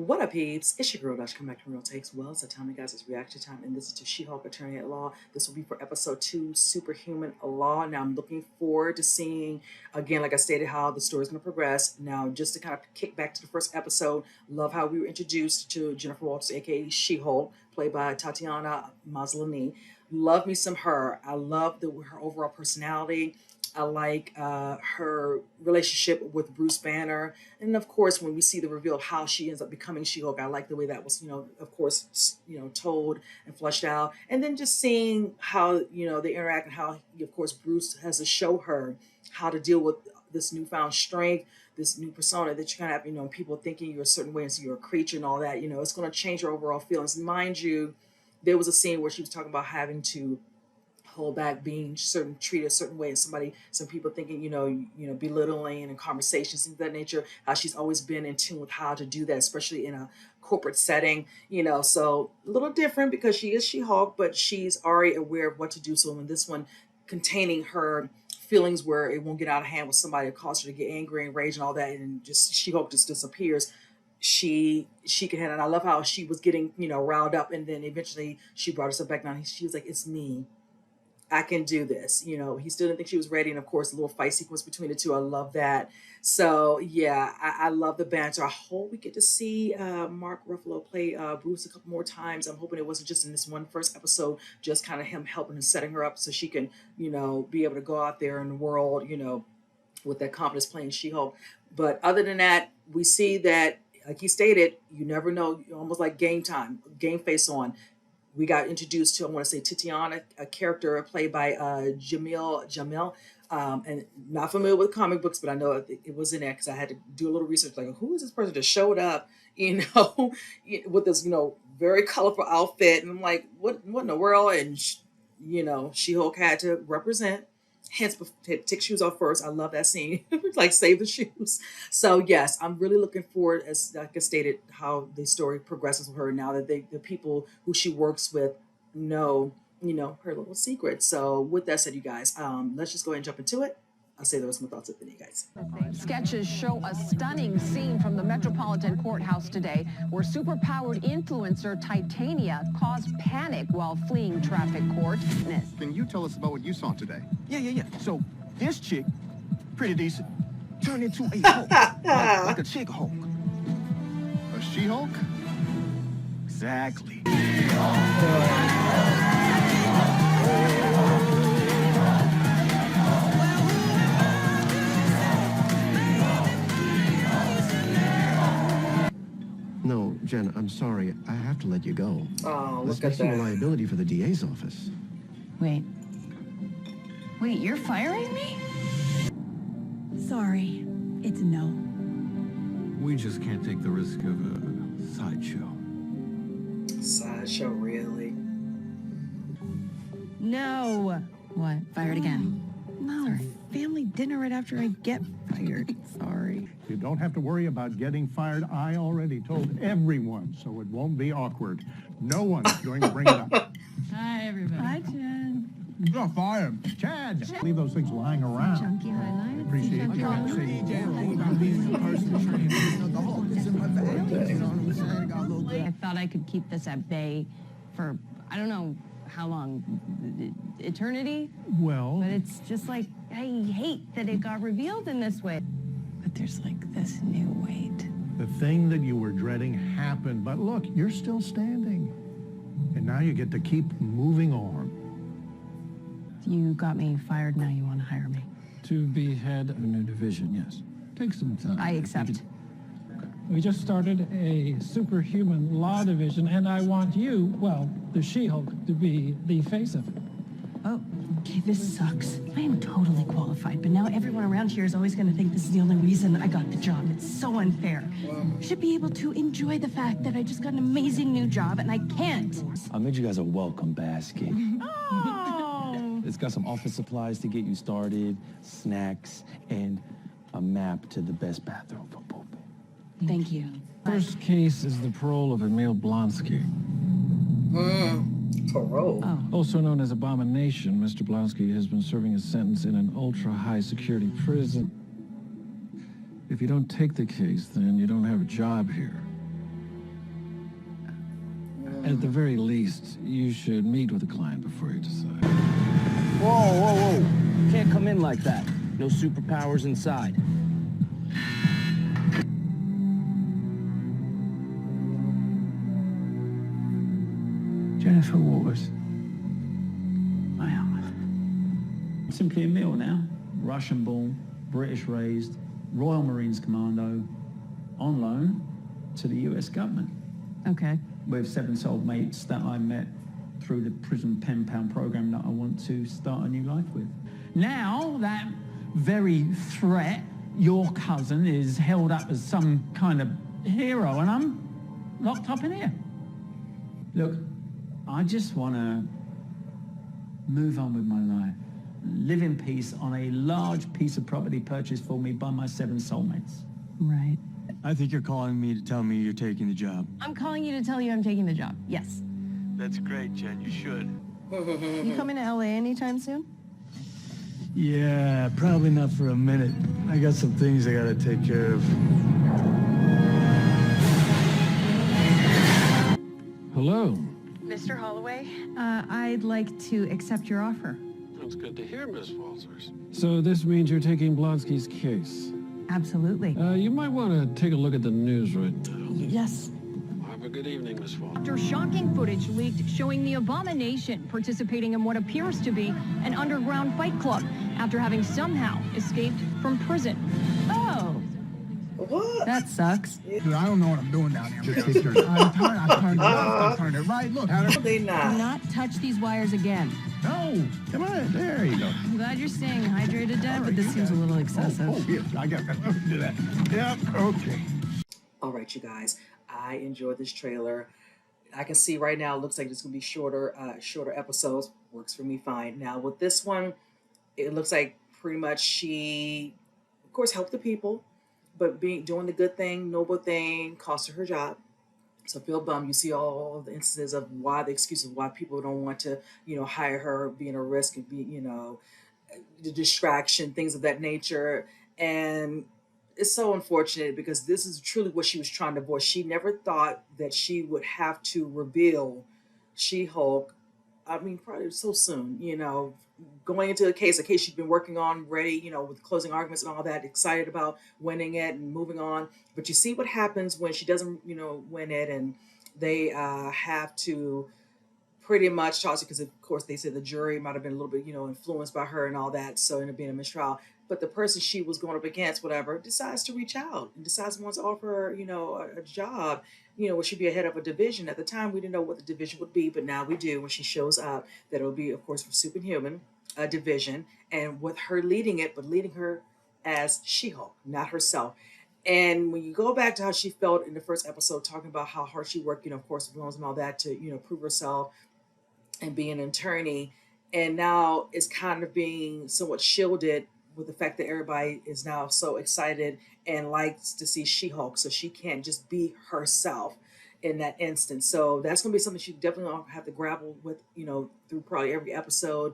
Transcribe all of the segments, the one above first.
What up, peeps? It's your girl, Dash. Come back to Real Takes. Well, it's a time, guys. It's reaction time, and this is to She-Hulk Attorney at Law. This will be for episode 2, Superhuman Law. Now, I'm looking forward to seeing, again, like I stated, how the story is going to progress. Now, just to kind of kick back to the first episode, love how we were introduced to Jennifer Walters, aka She-Hulk, played by Tatiana Maslany. Love me some her. I love her overall personality. I like her relationship with Bruce Banner. And of course, when we see the reveal of how she ends up becoming She-Hulk, I like the way that was, of course, told and fleshed out. And then just seeing how, they interact and how, of course, Bruce has to show her how to deal with this newfound strength, this new persona that you kind of have, people thinking you're a certain way and so you're a creature and all that, it's going to change her overall feelings. Mind you, there was a scene where she was talking about having to hold back being treated a certain way, and some people thinking belittling and in conversations, things of that nature, how she's always been in tune with how to do that, especially in a corporate setting, so a little different because she is She-Hulk, but she's already aware of what to do. So in this one, containing her feelings where it won't get out of hand with somebody that causes her to get angry and rage and all that, and just She-Hulk just disappears. She can handle it. I love how she was getting riled up, and then eventually she brought herself back down. She was like, it's me, I can do this. He still didn't think she was ready. And of course, a little fight sequence between the two. I love that. So yeah, I love the banter. I hope we get to see Mark Ruffalo play Bruce a couple more times. I'm hoping it wasn't just in this one first episode, just kind of him helping and setting her up so she can, be able to go out there in the world, with that confidence playing She-Hulk. But other than that, we see that, like he stated, you never know, almost like game time, game face on. We got introduced to, I want to say, Tatiana, a character played by Jamil. And not familiar with comic books, but I know it was in there because I had to do a little research. Like, who is this person that showed up, with this, very colorful outfit? And I'm like, what in the world? And, She-Hulk had to represent. Hence, take shoes off first. I love that scene. Like, save the shoes. So yes, I'm really looking forward, as like I stated, how the story progresses with her now that the people who she works with know, her little secret. So with that said, you guys, let's just go ahead and jump into it. I'll say the rest of my thoughts at the end, guys. Sketches show a stunning scene from the Metropolitan Courthouse today where superpowered influencer Titania caused panic while fleeing traffic court. Can you tell us about what you saw today? Yeah. So this chick, pretty decent, turned into a Hulk, like a chick Hulk. A She-Hulk? Exactly. No, Jen, I'm sorry. I have to let you go. Oh, this look at makes you a that. liability for the DA's office. Wait, you're firing me? Sorry, it's a no. We just can't take the risk of a sideshow. Sideshow, really? No. What? Fired again? No, Sorry. family dinner right after I get fired. Sorry. You don't have to worry about getting fired. I already told everyone, so it won't be awkward. No one's going to bring it up. Hi, everybody. Hi, Jen. You got fired. Chad, leave those things lying around. Chunky highlights. Appreciate Chunky you. I thought I could keep this at bay for, I don't know how long, eternity? Well, But it's just like, I hate that it got revealed in this way. But there's like this new weight. the thing that you were dreading happened, but look, you're still standing. And now you get to keep moving on. You got me fired, now you want to hire me. To be head of a new division, yes. Take some time. I accept. We just started a Superhuman law division, and I want you, well, the She-Hulk, to be the face of it. Oh, okay, this sucks. I am totally qualified, but now everyone around here is always going to think this is the only reason I got the job. It's so unfair. I should be able to enjoy the fact that I just got an amazing new job, and I can't. I made you guys a welcome basket. Oh! It's got some office supplies to get you started, snacks, and a map to the best bathroom for pooping. Thank you. First case is the parole of Emil Blonsky. Parole. Oh. Also known as Abomination, Mr. Blonsky has been serving his sentence in an ultra-high security prison. If you don't take the case, then you don't have a job here. At the very least, you should meet with the client before you decide. Whoa. Can't come in like that. No superpowers inside. Jennifer Waters. I am. Simply Emil now. Russian-born, British-raised, Royal Marines Commando, on loan to the US government. Okay. With 7 soulmates that I met through the prison pen pal program that I want to start a new life with. Now that very threat, your cousin, is held up as some kind of hero and I'm locked up in here. Look, I just want to move on with my life. Live in peace on a large piece of property purchased for me by my 7 soulmates. Right. I think you're calling me to tell me you're taking the job. I'm calling you to tell you I'm taking the job. Yes. That's great, Jen. You should. You coming to LA anytime soon? Yeah, probably not for a minute. I got some things I gotta take care of. Hello. Mr. Holloway, I'd like to accept your offer. That's good to hear, Miss Walters. So this means you're taking Blonsky's case. Absolutely. You might want to take a look at the news right now. Yes. Have a good evening, Miss Walters. After shocking footage leaked showing the Abomination participating in what appears to be an underground fight club after having somehow escaped from prison. Oh, What? that sucks. Dude, I don't know what I'm doing down here. Just keep your... I turned it left, I turned it right. Look, They Do not. not touch these wires again. No, come on, there you go. I'm glad you're staying hydrated, Dad, but this seems a little excessive. Oh, yes, I got that. Let me do that. Yep, okay. All right, you guys. I enjoyed this trailer. I can see right now it looks like it's gonna be shorter episodes. Works for me fine. Now with this one, it looks like pretty much she, of course, helped the people, but doing the good thing, noble thing, cost her job. So I feel bummed. You see all the instances of why the excuses why people don't want to, hire her, being a risk and be, the distraction, things of that nature. And it's so unfortunate because this is truly what she was trying to avoid. She never thought that she would have to reveal She-Hulk. I mean, probably so soon, going into a case she'd been working on, ready, with closing arguments and all that, excited about winning it and moving on. But you see what happens when she doesn't, win it, and they have to pretty much toss it because, of course, they said the jury might have been a little bit, influenced by her and all that. So it ended up being a mistrial. But the person she was going up against, whatever, decides to reach out and decides wants to offer her, a job, where she'd be a head of a division. At the time, we didn't know what the division would be, but now we do when she shows up, that it'll be, of course, for Superhuman division, and with her leading it, but leading her as She-Hulk, not herself. And when you go back to how she felt in the first episode, talking about how hard she worked, of course, with loans and all that to, prove herself and be an attorney, and now it's kind of being somewhat shielded with the fact that everybody is now so excited and likes to see She-Hulk, so she can't just be herself in that instance. So that's going to be something she definitely will have to grapple with, through probably every episode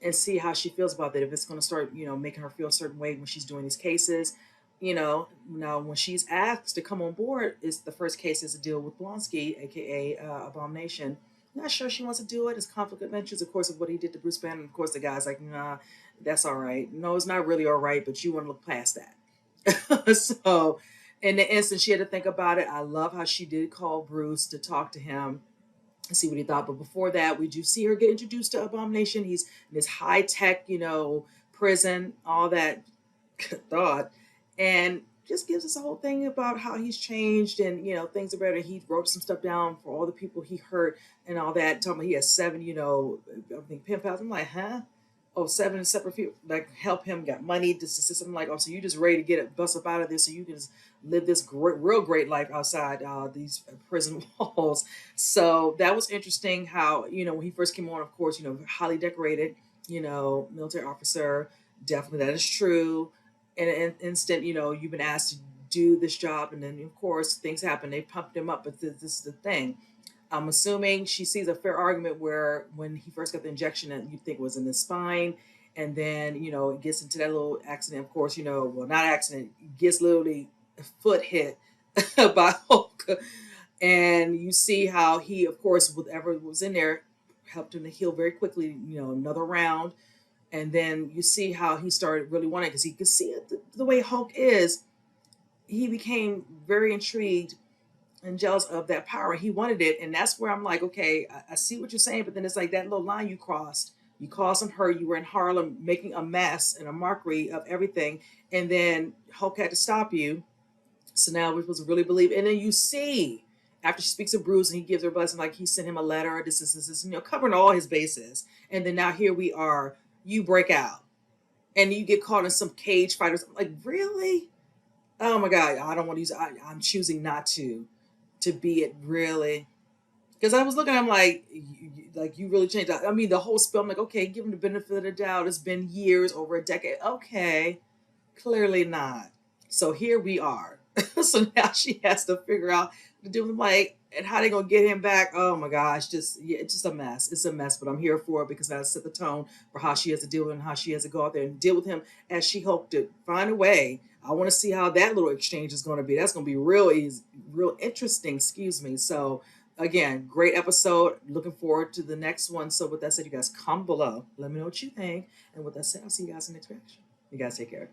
and see how she feels about that. If it's going to start, making her feel a certain way when she's doing these cases, now when she's asked to come on board, is the first case is to deal with Blonsky, aka Abomination. Not sure she wants to do it. It's conflict of interest, of course, of what he did to Bruce Banner. Of course, the guy's like, nah, that's all right. No, it's not really all right, but you want to look past that. So in the instant she had to think about it, I love how she did call Bruce to talk to him and see what he thought. But before that, we do see her get introduced to Abomination. He's in this high-tech, prison, all that thought, and just gives us a whole thing about how he's changed and, things are better. He wrote some stuff down for all the people he hurt and all that. Talking about he has 7, I think pen pals. I'm like, huh? Oh, 7 separate people like help him, got money, this assist. I'm like, oh, so you just ready to get it, bust up out of this so you can just live this real great life outside these prison walls. So that was interesting how, when he first came on, of course, highly decorated, military officer. Definitely that is true. In an instant, you've been asked to do this job, and then, of course, things happen. They pumped him up, but this is the thing. I'm assuming she sees a fair argument where when he first got the injection, and you think it was in the spine, and then, it gets into that little accident, of course, well, not accident, gets literally a foot hit by Hulk. And you see how he, of course, whatever was in there, helped him to heal very quickly. Another round, and then you see how he started really wanting, because he could see it, the way Hulk is. He became very intrigued and jealous of that power. He wanted it, and that's where I'm like, okay, I see what you're saying, but then it's like that little line you crossed. You caused some hurt. You were in Harlem making a mess and a mockery of everything, and then Hulk had to stop you. So now we're supposed to really believe. And then you see, after she speaks to Bruce and he gives her a blessing, like he sent him a letter, this, covering all his bases. And then now here we are, you break out and you get caught in some cage fighters. I'm like, really? Oh my God, I don't want to use, I'm choosing not to be it, really. Because I was looking, I'm like you really changed. I mean, the whole spill, I'm like, okay, give him the benefit of the doubt. It's been years, over a decade. Okay, clearly not. So here we are. So now she has to figure out to do with Mike and how they gonna get him back. Oh my gosh, it's just a mess. It's a mess, but I'm here for it because that set the tone for how she has to deal with him, how she has to go out there and deal with him as she hoped to find a way. I want to see how that little exchange is going to be. That's going to be real easy, real interesting. Excuse me. So again, great episode. Looking forward to the next one. So with that said, you guys comment below. Let me know what you think. And with that said, I'll see you guys in the next reaction. You guys take care.